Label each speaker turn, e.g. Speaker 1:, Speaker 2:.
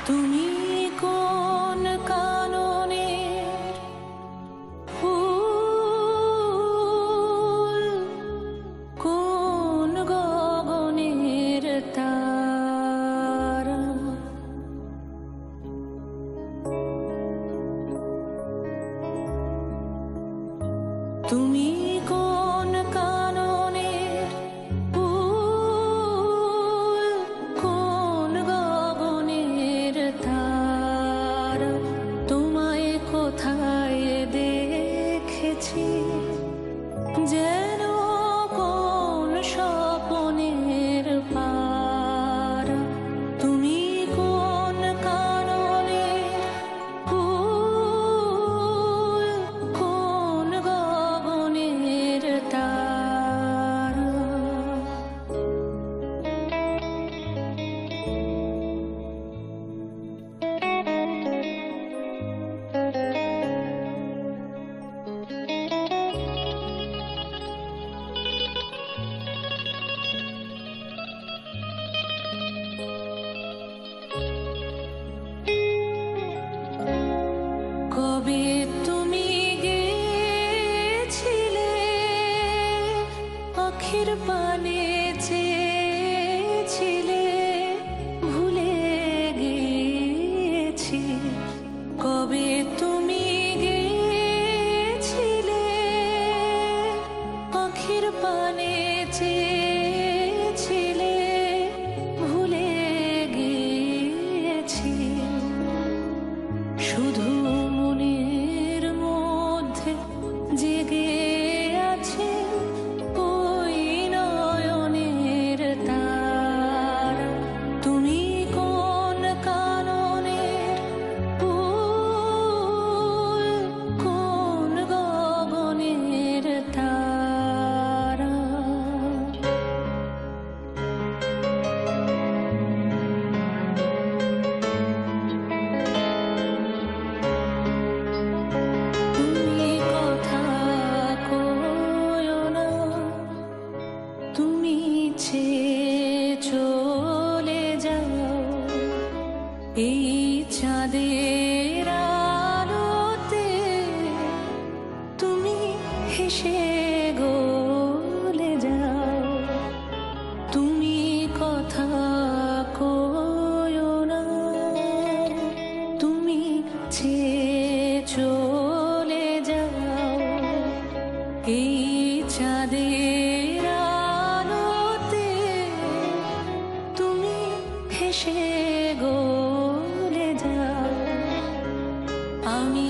Speaker 1: তুমি কোন কাননের ফুল, কোন গগনের তারা, তুমি কোন কাননের ফুল, কোন গগনের তারা, তোমায় কোথায় দেখেছি যেন কোন স্বপ্নের পারা, তুমি কোন কাননের ফুল, কোন গগনের তারা। কবে তুমি গেছিলে আখির পানে চেয়েছিলে, ভুলে গিয়েছি। কবে তুমি গেছিলে আখির পানে চেয়েছিলে, ভুলে গিয়েছি। শুধু মনের মধ্যে জেগে আছে ওই নয়নের তারা, তুমি কোন কাননের ফুল, কোন গগনের তারা। তুমি কথা কয়ো না, তুমি ছেড়ে চলে যাও এই চাঁদের আলোতে, তুমি হেসে গলে যাও। তুমি কথা কয়ো না, তুমি ছেড়ে চলে যাও এই চাঁদের আলোতে, তুমি হেসে গলে যাও। আমি